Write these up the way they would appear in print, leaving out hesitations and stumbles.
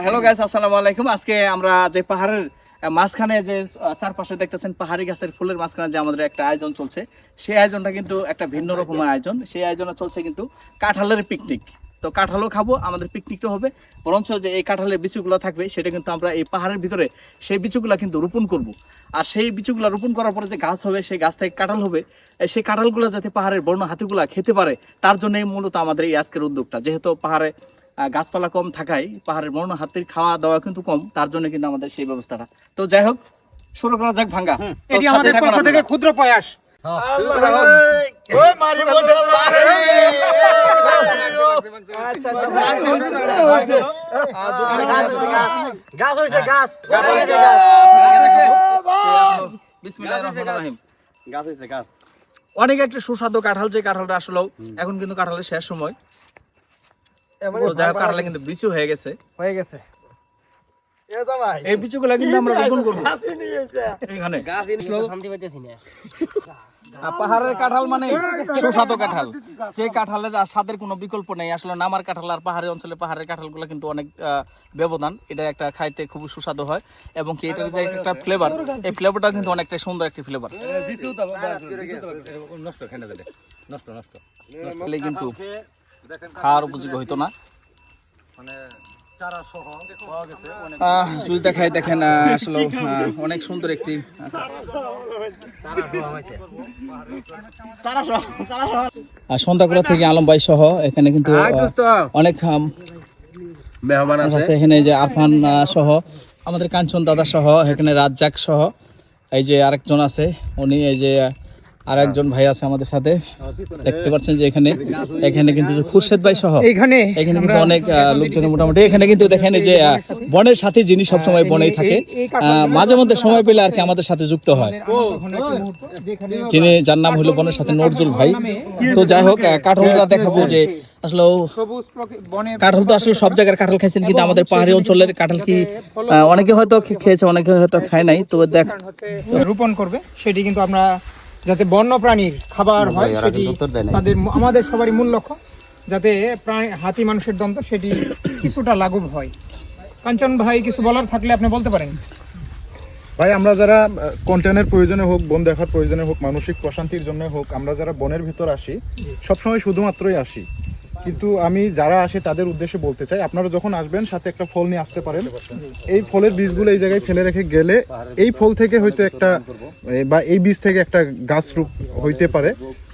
Hello guys, আসসালামু আলাইকুম। আজকে আমরা যে পাহাড়ের মাঝখানে যে চারপাশে দেখতেছেন পাহাড়ি গাছের ফুলের মাঝখানে যে আমাদের একটা আয়োজন চলছে, সেই আয়োজনটা কিন্তু একটা ভিন্ন রকমের আয়োজন। সেই আয়োজনে চলছে কিন্তু কাঁঠালের পিকনিক। তো কাঁঠালও খাবো, আমাদের পিকনিকটা হবে, বরঞ্চ যে এই কাঁঠালের বিচুগুলো থাকবে সেটা কিন্তু আমরা এই পাহাড়ের ভিতরে সেই বিচুগুলো কিন্তু রোপণ করব। আর সেই বিচুগুলো রোপণ করার পরে যে গাছ হবে, সেই গাছ থেকে কাঁঠাল হবে, সেই কাঁঠালগুলো যাতে পাহাড়ের বন্য হাতিগুলা খেতে পারে, তার জন্যই মূলত আমাদের এই আজকের উদ্যোগটা। যেহেতু পাহাড়ে গাছপালা কম থাকায় পাহাড়ের বন্য হাতির খাওয়া দাওয়া কিন্তু কম, তার জন্য কিন্তু আমাদের সেই ব্যবস্থাটা। তো যাই হোক, শুরু করা যাক ভাঙ্গা। এটি আমাদের পক্ষ থেকে ক্ষুদ্র প্রয়াস। অনেক একটা সুস্বাদু কাঁঠাল, যে কাঁঠালটা আসলে এখন কিন্তু কাঁঠালের শেষ সময়। কাঁঠালে কিন্তু বিচু হয়ে গেছে। এই বিচুগুলা কিন্তু আমরা রোপণ করবো এখানে। পাহাড়ের কাঁঠাল মানে সুস্বাদু কাঁঠাল, যে কাঁঠালের স্বাদের কোনো বিকল্প নেই। আসলে নামার কাঁঠাল আর পাহাড়ি অঞ্চলে পাহাড়ের কাঁঠালগুলো কিন্তু অনেক ব্যবধান। এটা একটা খাইতে খুব সুস্বাদু হয়, এবং কি এটার যে একটা ফ্লেভার, এই ফ্লেভারটা কিন্তু অনেকটা সুন্দর একটি ফ্লেভার। কিন্তু খাওয়ার উপযোগী হইতো না। যদি দেখায় দেখেন আসলে অনেক সুন্দর একটি সন্ধ্যাকুড়া থেকে আলম ভাই সহ এখানে কিন্তু অনেক মেহমান আছে। এখানে যে আরফান সহ আমাদের কাঞ্চন দাদা সহ, এখানে রাজ্জাক সহ, এই যে আরেকজন আছে উনি, এই যে আরেকজন ভাই আছে আমাদের সাথে, দেখতে পাচ্ছেন যে এখানে কিন্তু খুরশেদ ভাই সহ এখানে কিন্তু অনেক লোকজন মোটামুটি। এখানে কিন্তু দেখেন যে বনের সাথে যিনি সবসময় বনেই থাকে, মাঝে মধ্যে সময় পেলে আর কি আমাদের সাথে যুক্ত হয়, যিনি যার নাম হলো বনের সাথে নজরুল ভাই। তো যাই হোক, কাঁঠালটা দেখাবো যে আসলে কাঁঠাল তো আসলে সব জায়গার কাঁঠাল খাইছেন, কিন্তু আমাদের পাহাড়ি অঞ্চলের কাঁঠাল কি অনেকে হয়তো খেয়েছে, অনেকে হয়তো খায় নাই। তো দেখ রোপণ করবে সেটি কিন্তু আমরা যাতে বন্য প্রাণীর খাবার হয়, সেটি তাদের আমাদের সবারই মূল লক্ষ্য, যাতে হাতি মানুষের দ্বন্দ্ব সেটি কিছুটা লাঘব হয়। কাঞ্চন ভাই, কিছু বলার থাকলে আপনি বলতে পারেন। ভাই, আমরা যারা কন্টেন্টের প্রয়োজনে হোক, বন দেখার প্রয়োজনে হোক, মানসিক প্রশান্তির জন্য হোক, আমরা যারা বনের ভিতর আসি সবসময় শুধুমাত্রই আসি, কিন্তু আমি যারা আসে তাদের উদ্দেশ্যে বলতে চাই, আপনারা যখন আসবেন সাথে একটা ফল নিয়ে আসতে পারেন। এই ফলের বীজগুলো এই জায়গায় ফেলে রেখে গেলে এই ফল থেকে হয়তো একটা বা এই বীজ থেকে একটা গাছ রূপ হইতে পারে।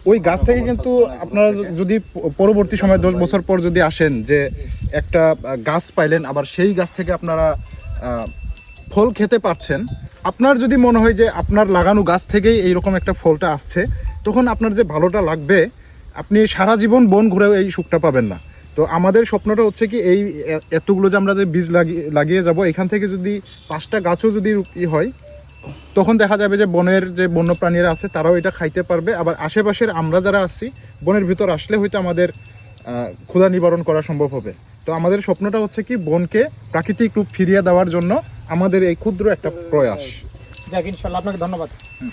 ওই গাছ থেকে কিন্তু আপনারা যদি পরবর্তী সময় 10 বছর পর যদি আসেন, যে একটা গাছ পাইলেন, আবার সেই গাছ থেকে আপনারা ফল খেতে পারছেন, আপনার যদি মনে হয় যে আপনার লাগানো গাছ থেকেই এইরকম একটা ফলটা আসছে, তখন আপনার যে ভালোটা লাগবে, আপনি সারা জীবন বন ঘুরেও এই সুখটা পাবেন না। তো আমাদের স্বপ্নটা হচ্ছে কি, এই এতগুলো যে আমরা যে বীজ লাগিয়ে যাব, এখান থেকে যদি 5টা গাছও যদি হয়, তখন দেখা যাবে যে বনের যে বন্যপ্রাণীরা আছে তারাও এটা খাইতে পারবে। আবার আশেপাশের আমরা যারা আসছি, বনের ভিতর আসলে হয়তো আমাদের ক্ষুধা নিবারণ করা সম্ভব হবে। তো আমাদের স্বপ্নটা হচ্ছে কি, বনকে প্রাকৃতিক রূপ ফিরিয়ে দেওয়ার জন্য আমাদের এই ক্ষুদ্র একটা প্রয়াস। যাক, ইনশাআল্লাহ আপনাকে ধন্যবাদ।